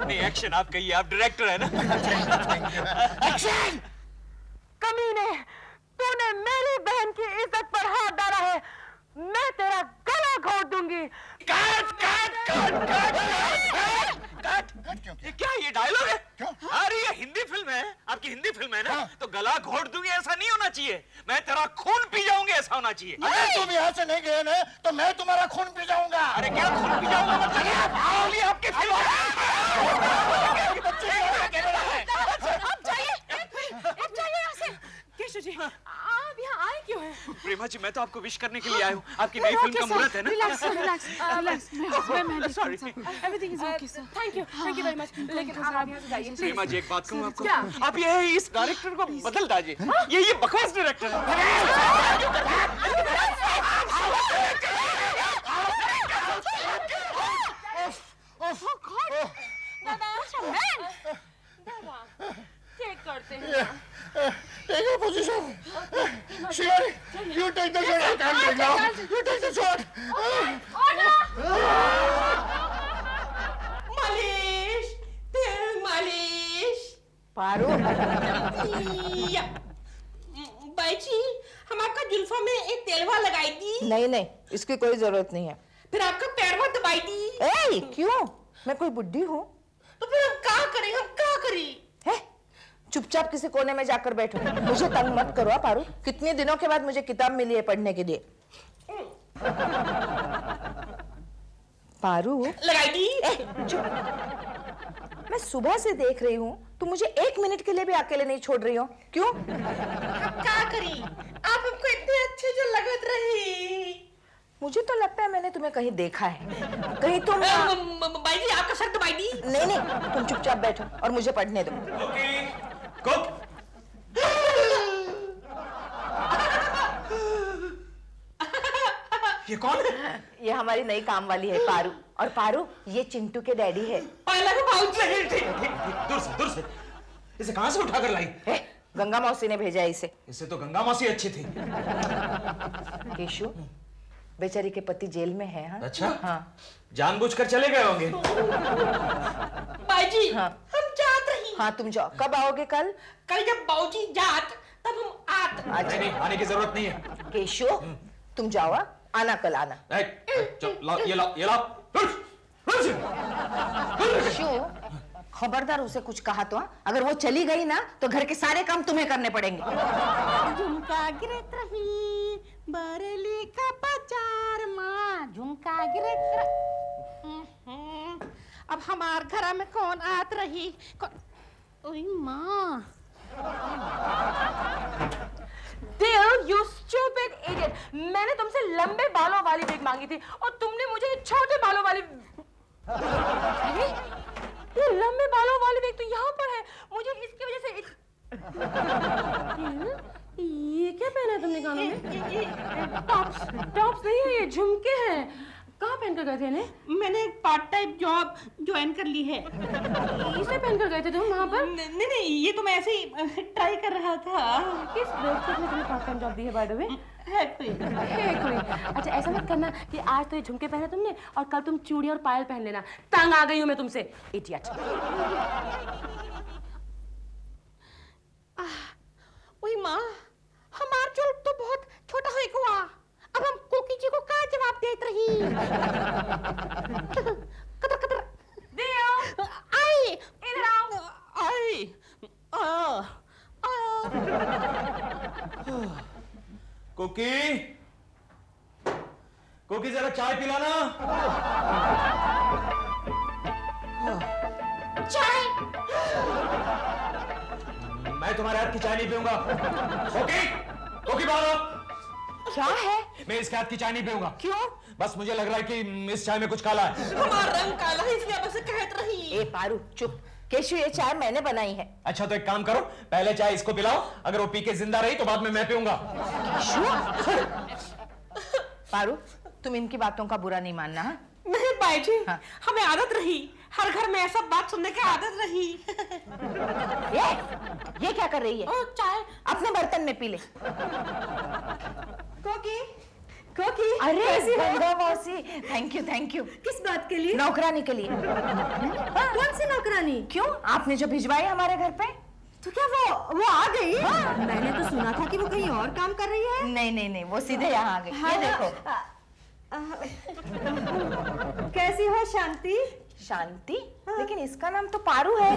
नहीं, एक्शन आप कहिए, आप डायरेक्टर है ना। एक्शन। कमीने, तूने मेरी बहन की इज्जत पर हाथ डाला है, मैं तेरा गला घोट दूंगी। Cut cut cut cut cut cut. क्या ये डायलॉग है? अरे ये हिंदी फिल्म है, आपकी हिंदी फिल्म है ना? तो गला घोट दूंगी ऐसा नहीं होना चाहिए, मैं तेरा खून पी जाऊंगी ऐसा होना चाहिए। अगर तुम यहाँ से नहीं गए ना तो मैं तुम्हारा खून पी जाऊंगा। अरे क्या खून पी जाऊंगा मतलब? आपकी फिल्म जी, आप यहाँ आए क्यों हैं? प्रेमा जी, मैं तो आपको विश करने के लिए आया हूँ, आपकी नई फिल्म का मुहूर्त है ना? Sorry, everything is okay sir. Thank you very much. लेकिन आप यहाँ से जाइए। प्रेमा जी, एक बात कहूँ आपको? क्या? आप ये इस डायरेक्टर को बदल दाजिए, ये बकवास डायरेक्टर है। चेक करते हैं। Take your position. Shiri, you take the shot. I can't take now. You take the shot. मालिश, मालिश। पारू। बाई जी हम आपका जुल्फा में एक तेलवा लगाई दी। नहीं नहीं, इसकी कोई जरूरत नहीं है। फिर आपका पैरवा दबाई दी। ए, क्यों? मैं कोई बुड्ढी हूँ? तो फिर हम क्या करें, हम क्या करें? है? चुपचाप किसी कोने में जाकर बैठो, मुझे तंग मत करो पारू। कितने दिनों के बाद मुझे किताब मिली है पढ़ने के लिए। पारू लगाई दी। चुप। मैं सुबह से देख रही हूँ, तुम मुझे 1 मिनट के लिए भी अकेले नहीं छोड़ रही हो, क्यों? क्या करी, आप हमको इतने अच्छे जो लगत रही। मुझे तो लगता है मैंने तुम्हें कहीं देखा है, कहीं तुम। बाई जी आपका सर दबाई दी। नहीं नहीं, तुम चुपचाप बैठो और मुझे पढ़ने दो। कुक। ये कौन है? ये हमारी नई काम वाली है पारू, और पारू ये चिंटू के डैडी है। दूर से इसे कहां से उठाकर लाई? गंगा मौसी ने भेजा है इसे। इसे तो गंगा मौसी अच्छी थी। केशु, बेचारी के पति जेल में है। हाँ? अच्छा? हाँ। जानबूझकर चले गए होंगे। बाई जी हाँ। हम जात रही। हाँ तुम जाओ, कब आओगे? कल? कल जब बाऊजी जात तब हम आत। अच्छा। नहीं, आने की जरूरत नहीं है। केशु तुम जाओ, आना कल आना। ये ला। केशु खबरदार उसे कुछ कहा तो, अगर वो चली गई ना तो घर के सारे काम तुम्हें करने पड़ेंगे। झुमका गिरत रही बरेली का बाजार माँ, झुमका गिरत अब हमार घर में कौन आत रही? ओए माँ। Dale, you stupid idiot! मैंने तुमसे लंबे बालों वाली विग मांगी थी और तुमने मुझे छोटे बालों वाली। अरे, ये लंबे बालों वाली विग तो यहाँ पर है। मुझे इसकी वजह से ये क्या पहना है तुमने कानों में? टॉप्स नहीं है, ये झुमके हैं। कहाँ पहन कर गए थे इन्हें? मैंने एक पार्ट टाइम जॉब ज्वाइन कर ली है। इसे पहन कर गए थे तुम वहाँ पर? नहीं, ये तो मैं ऐसे ही ट्राई कर रहा था। किस बेवकूफ ने तुम्हें पार्ट टाइम जॉब दी है बाय द वे? है कोई। अच्छा ऐसा मत करना कि आज तो ये झुमके पहने तुमने और कल तुम चूड़ी और पायल पहन लेना। तंग आ गई हूँ मैं तुमसे, इडियट। ओए माँ, हमार चोल तो बहुत छोटा हो गया। अब हम कोकी जी को क्या जवाब देत रही? कतर दियो आई इधर आओ। आई कोकी जरा चाय पिलाना। चाय? मैं तुम्हारे हाथ की चाय नहीं पीऊंगा। कोकी बाहर। क्या है? मैं इसके हाथ की चाय नहीं पीऊंगा। क्यों? बस मुझे लग रहा है कि इस चाय में कुछ काला है। हमारा रंग काला है इसलिए बस कहत रही। ए पारू चुप। केशु ये चाय मैंने बनाई है। अच्छा तो एक काम करो, पहले चाय इसको पिलाओ, अगर वो पी के जिंदा रही तो बाद में मैं पीऊंगा। पारू तुम इनकी बातों का बुरा नहीं मानना। हाँ? नहीं बाई जी, हाँ। हमें आदत रही, हर घर में ऐसा बात सुनने की आदत रही। ये क्या कर रही है? चाय अपने बर्तन में पी ले। कोकी अरे गंगा मौसी, थैंक यू। किस बात के लिए? नौकरानी के लिए। कौन सी नौकरानी? क्यों? आपने जो भिजवाई हमारे घर पे। तो क्या वो आ गई? हाँ। मैंने तो सुना था कि वो कहीं और काम कर रही है। नहीं, वो सीधे यहाँ आ गई। हाँ, ये देखो। कैसी हो शांति? शांति? हाँ। लेकिन इसका नाम तो पारू है।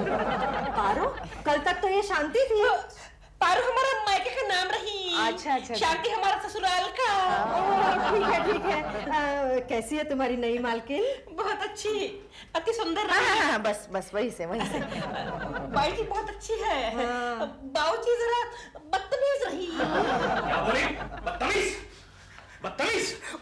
पारू? कल तक तो ये शांति थी। पारू हमारा मायके का नाम रही। अच्छा। शांति हमारा ससुराल का। ठीक है। कैसी है तुम्हारी नई मालकिन? बहुत अच्छी, अति सुंदर। हाँ, बस वही से। बाई जी बहुत अच्छी है। बाबूजी जरा बदतमीज रही। क्या बोली? बदतमीज?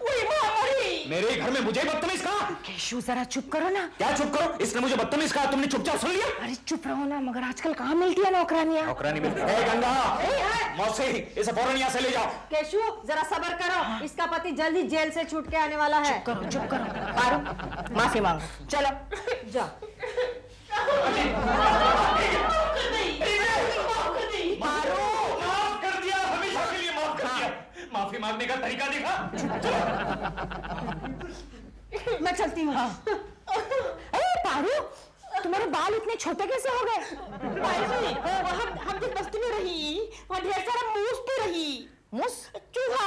वही मारी। मेरे घर में मुझे बदतमीज कहा? केशु जरा चुप करो ना। क्या चुप करो? इसने मुझे बदतमीज कहा, तुमने चुपचाप सुन लिया? अरे चुप रहो ना, मगर आजकल कहाँ मिलती है नौकरानियाँ? नौकरानी मिलती है? गंगा मौसी, इसे फौरन यहाँ से ले जाओ। केशु जरा सब्र करो, इसका पति जल्द ही जेल से छूट के आने वाला है। चुप करो। पारू माफी मांगो, चलो जाओ। माफ कर दिया, हमेशा के लिए माफ कर दिया। माफी मांगने का तरीका देखा? मैं चलती हूँ। अरे पारू, तुम्हारे बाल इतने छोटे कैसे हो गए? हम जिस बस्ती में रही वहाँ ढेर सारा मूस भी रही। मूस? चूहा।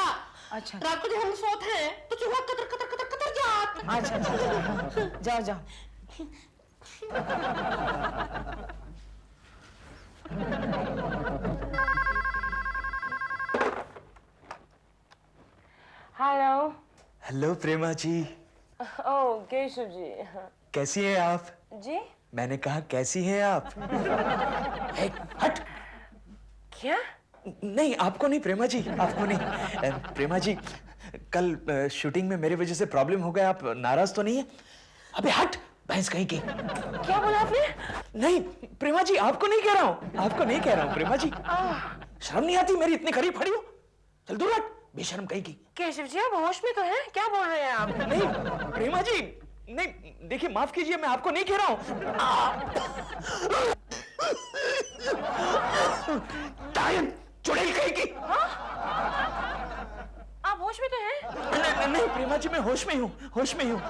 अच्छा। रात को जब हम सोते हैं तो चूहा कतर कतर कतर कतर जात। अच्छा, जाओ जाओ। हेलो। हेलो प्रेमा जी। ओह केशव जी। कैसी हैं आप? जी? मैंने कहा कैसी हैं आप? हट। क्या? नहीं आपको नहीं प्रेमा जी, आपको नहीं। प्रेमा जी कल शूटिंग में मेरी वजह से प्रॉब्लम हो गया, आप नाराज तो नहीं है? अबे हट भैंस कहीं की। क्या बोला आपने? नहीं प्रेमा जी आपको नहीं कह रहा हूँ, आपको नहीं कह रहा हूँ प्रेमा जी। शर्म नहीं आती मेरी इतने करीब खड़ी हो? चल दूर हट बेशर्म कहीं की। केशव जी आप होश में तो हैं? क्या बोल रहे हैं आप? नहीं प्रेमा जी नहीं, देखिए माफ कीजिए मैं आपको नहीं कह रहा हूँ। चुड़ैल कहीं की। आप होश में तो हैं? नहीं प्रेमा जी मैं होश में हूँ, होश में हूँ।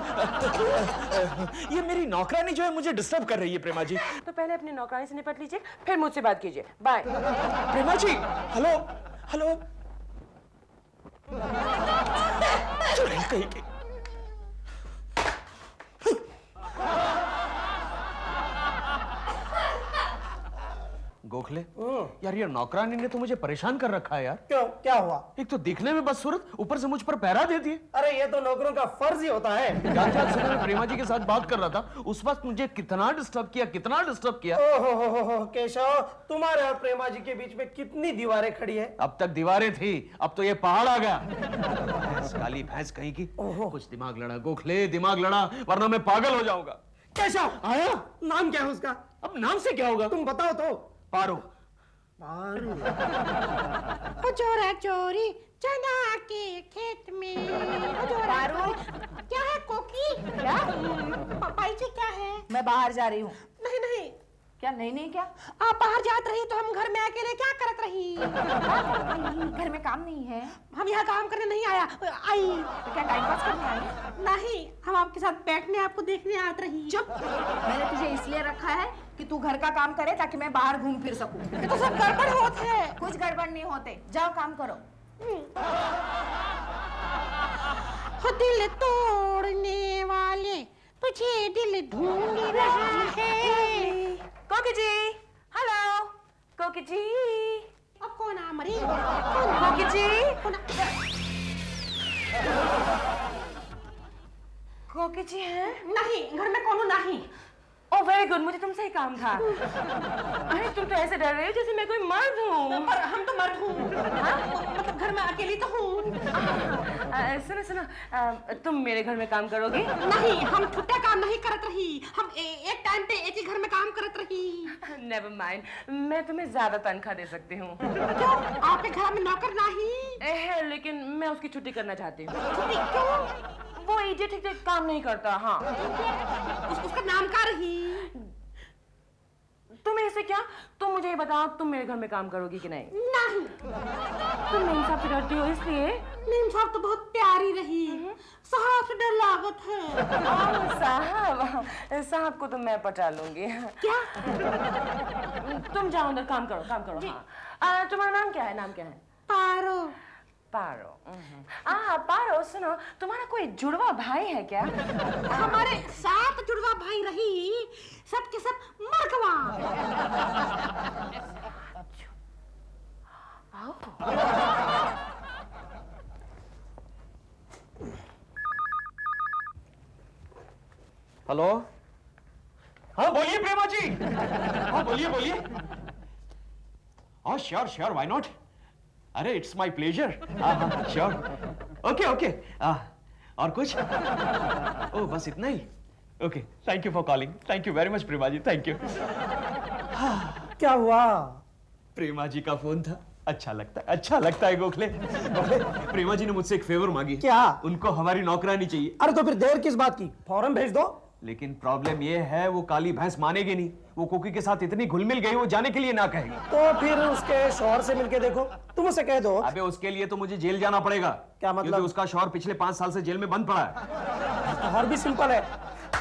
ये मेरी नौकरानी जो है मुझे डिस्टर्ब कर रही है प्रेमा जी। तो पहले अपनी नौकरानी से निपट लीजिए, फिर मुझसे बात कीजिए। बाय। प्रेमा जी हेलो हेलो। चुड़ैल कहीं की। गोखले यार ये नौकरानी ने तो मुझे परेशान कर रखा है यार। क्यों, क्या हुआ? एक तो दिखने में बदसूरत, ऊपर से मुझ पर पहरा देती है। अरे ये तो नौकरों का फर्ज ही होता है। जानते हैं सुबह मैं प्रेमा जी के साथ बात कर रहा था, उस वक्त मुझे कितना डिस्टर्ब किया, कितना डिस्टर्ब किया। ओहो केशव, तुम्हारे और प्रेमा जी के बीच में कितनी दीवारें खड़ी है? अब तक दीवारें थी, अब तो ये पहाड़ आ गया। भैंस, काली भैंस कहीं की। कुछ दिमाग लड़ा गोखले, दिमाग लड़ा वरना मैं पागल हो जाऊंगा। केशव आया? नाम क्या है उसका? अब नाम से क्या होगा? तुम बताओ तो। पारो। पारो। चोरा चोरी चना के खेत में। पारो। क्या है कोकी? क्या? पापाई जी क्या है? मैं बाहर जा रही हूँ। नहीं नहीं। क्या नहीं नहीं क्या? आप बाहर जात रही तो हम घर में अकेले क्या करत रही? घर में काम नहीं है। हम यहाँ काम करने नहीं आया आई। तो क्या टाइम पास करने आई? नहीं, हम आपके साथ बैठने आपको देखने आत रही। चुप। मैंने तुझे इसलिए रखा है कि तू घर का काम करे ताकि मैं बाहर घूम फिर सकूं। ये तो सब गड़बड़ होते है। कुछ गड़बड़ नहीं होते, जाओ काम करो। दिल तोड़ने वाले तुझे दिल ढूंढ रहा है। कोकी जी, हेलो कोकी जी। अब कौन आ मरी? कोकी जी। कोकी जी हैं? नहीं, घर में कौन नहीं। ओह वेरी गुड, मुझे तुमसे ही काम था। अरे तुम तो ऐसे डर रहे हो जैसे मैं कोई मर्द हूँ। पर हम तो मर्द हूँ। मतलब घर में अकेली तो हूँ। सुनो सुनो, तुम मेरे घर में काम करोगी? नहीं, हम छुट्टा काम नहीं करत रही। हम एक टाइम पे एक ही घर में काम करत रही। नेवर माइंड, मैं तुम्हें ज्यादा तनख्वाह दे सकती हूँ। क्यों? आपके घर में नौकर नहीं? लेकिन मैं उसकी छुट्टी करना चाहती हूँ। छुट्टी क्यों? वो इडियट ठीक ठीक काम नहीं करता। हाँ। उसका नाम क्या रही? तुम ऐसे क्या? तुम मुझे ये बताओ, तुम मेरे घर में काम करोगी कि नहीं? नहीं। तुम मीम साहब से डरती हो इसलिए? मीम साहब तो बहुत प्यारी रही। साहब से डर लागत है। साहब को तो मैं पटा लूंगी। क्या? तुम जाओ अंदर काम करो, काम करो। हाँ। तुम्हारा नाम क्या है? नाम क्या है? पारो। पारो। पारो सुनो, तुम्हारा कोई जुड़वा भाई है क्या? हमारे 7 जुड़वा भाई रही, सब के सब मरगवा। हेलो। हाँ बोलिए प्रेमा जी। हाँ बोलिए बोलिए। हाँ श्योर श्योर, व्हाई नॉट। अरे इट्स माय प्लेजर। हाँ श्योर। Okay okay. और कुछ? ओह बस इतना ही? Okay, thank you for calling. Thank you very much Prema ji, thank you. क्या हुआ? प्रेमा जी का फोन था। अच्छा लगता है गोखले। प्रेमा जी ने मुझसे एक फेवर मांगी। क्या? उनको हमारी नौकरानी चाहिए। अरे तो फिर देर किस बात की? फौरन भेज दो। लेकिन प्रॉब्लम ये है वो काली भैंस मानेगी नहीं। वो कोकी के साथ इतनी घुल मिल गई वो जाने के लिए ना कहेगी। तो फिर उसके शौहर से मिलके देखो, तुम उसे कह दो। अबे उसके लिए तो मुझे जेल जाना पड़ेगा। क्या मतलब? क्योंकि उसका शौहर पिछले 5 साल से जेल में बंद पड़ा है। और भी सिंपल है।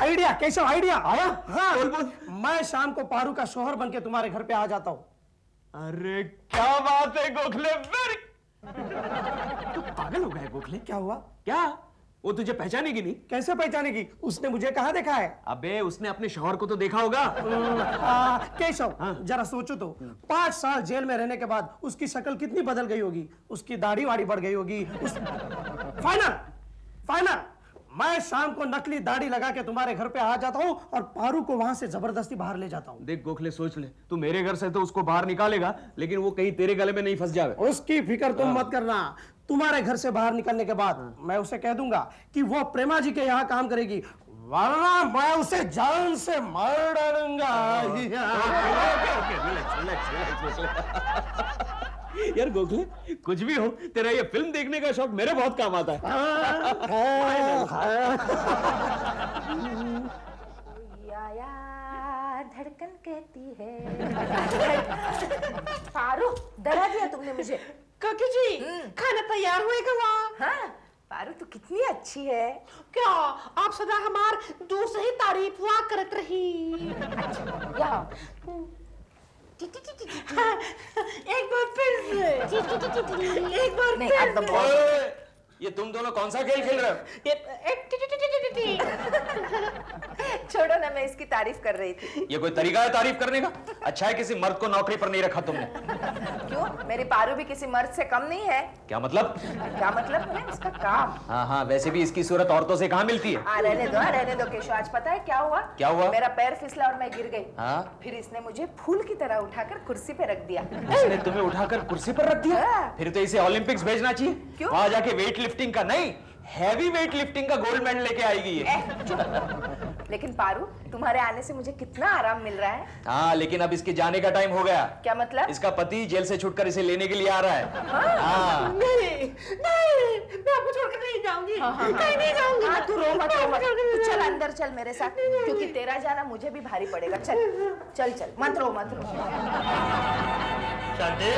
आइडिया कैसे? आइडिया आया? हाँ बोल बोल। मैं शाम को पारू का शौहर बनके तुम्हारे घर पे आ जाता हूँ। अरे क्या बात है गोखले, वेरी तू पागल हो गया गोखले? क्या हुआ? क्या वो तुझे पहचानेगी नहीं? कैसे पहचानेगी? उसने मुझे कहाँ देखा है? अबे उसने अपने शौहर को तो देखा होगा। केशव, जरा सोचो तो 5 साल जेल में रहने के बाद उसकी शक्ल कितनी बदल गई होगी, उसकी दाढ़ी वाड़ी बढ़ गई होगी। फाइनल मैं शाम को नकली दाढ़ी लगा के तुम्हारे घर पे आ जाता हूँ और पारू को वहां से जबरदस्ती बाहर ले जाता हूँ। देख गोखले, सोच ले, तू मेरे घर से तो उसको बाहर निकालेगा, लेकिन वो कहीं तेरे गले में नहीं फंस जाए। उसकी फिक्र तुम मत करना। तुम्हारे घर से बाहर निकलने के बाद मैं उसे कह दूंगा कि वो प्रेमा जी के यहाँ काम करेगी, वरना मैं उसे जान से मार डालूंगा। यार गोखले, कुछ भी हो, तेरा ये फिल्म देखने का शौक मेरे बहुत काम आता है। धड़कन कहती है। पारू, डरा दिया तुमने मुझे। काकी जी, खाना तैयार होएगा वहाँ? हाँ, पारू तू कितनी अच्छी है। क्या आप सदा हमार दूर से ही तारीफ हुआ करत रही। यहाँ एक बार फिर से। एक बार नहीं, फिर अब तो से। ये तुम दोनों कौन सा खेल खेल रहे हो? छोड़ो ना, मैं इसकी तारीफ कर रही थी। ये कोई तरीका है तारीफ करने का? अच्छा है किसी मर्द को नौकरी पर नहीं रखा तुमने। क्यों? मेरी पारू भी किसी मर्द से कम नहीं है। क्या मतलब? क्या मतलब है? उसका काम। हाँ हाँ, वैसे भी इसकी सूरत औरतों से कहाँ मिलती है? रहने दो केशव। आज पता है क्या हुआ? क्या हुआ? मेरा पैर फिसला और मैं गिर गई। हाँ? फिर इसने मुझे फूल की तरह उठाकर कुर्सी पे रख दिया। इसने तुम्हें उठाकर कुर्सी पर रख दिया? हाँ। फिर तो इसे ओलंपिक्स भेजना चाहिए। क्यों? वहां जाके वेट लिफ्टिंग का नहीं, हैवी वेट लिफ्टिंग का गोल्ड मेडल लेके आएगी ये। लेकिन पारू, तुम्हारे आने से मुझे कितना आराम मिल रहा है। हाँ, लेकिन अब इसके जाने का टाइम हो गया। क्या मतलब? इसका पति जेल से छूटकर इसे लेने के लिए आ रहा है। हाँ। नहीं, मैं आपको छोड़कर नहीं जाऊंगी। कहीं नहीं जाऊंगी। हाँ, तू रो मत। तू चल अंदर चल मेरे साथ, क्योंकि तेरा जाना मुझे भी भारी पड़ेगा। चल, मत रो। शांति,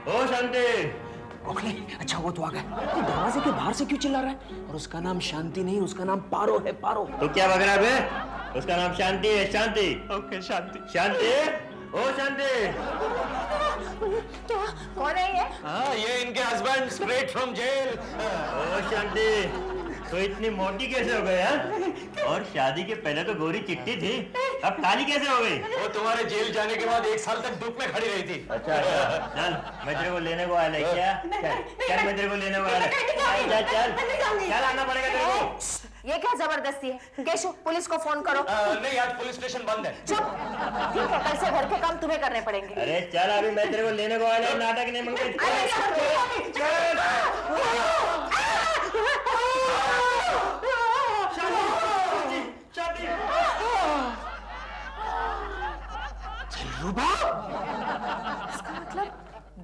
ओ शांति। गोखले, अच्छा वो तो आ गया। ये दरवाजे के बाहर से क्यों चिल्ला रहा है? और उसका नाम शांति नहीं, उसका नाम पारो है। पारो तो क्या बगड़ा बे? उसका नाम शांति है। शांति। ओके शांति। शांति, ओ शांति। कौन है ये? हाँ, ये इनके हस्बैंड स्ट्रेट फ्रॉम जेल। ओ शांति, तो इतनी मोटी कैसे हो गई? और शादी के पहले तो गोरी चिट्टी थी, अब काली कैसे हो गई? वो तुम्हारे जेल जाने के बाद 1 साल तक धूप में खड़ी रही थी। अच्छा, चल मैं तेरे को लेने को आया है। क्या? चल मैं तेरे को लेने को आया है। चल आना पड़ेगा तेरे को। ये क्या जबरदस्ती है? केशव, पुलिस को फोन करो। नहीं, आज पुलिस स्टेशन बंद है। चुप। ठीक है, कल से घर के काम तुम्हें करने पड़ेंगे। अरे चल, अभी मैं तेरे को लेने को आया, नाटक नहीं मंगे। दिलरुबा? इसका मतलब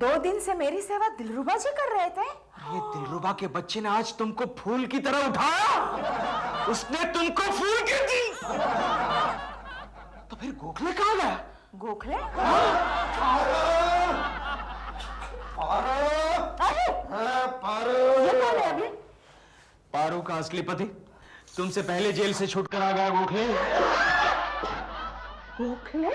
2 दिन से मेरी सेवा दिलरुबा जी कर रहे थे। ये दिलरुबा के बच्चे ने आज तुमको फूल की तरह उठाया। उसने तुमको फूल की दी। तो फिर गोखले कहाँ गया? गोखले? पारू का असली पति तुमसे पहले जेल से छूटकर आ गया। गोखले। गोखले?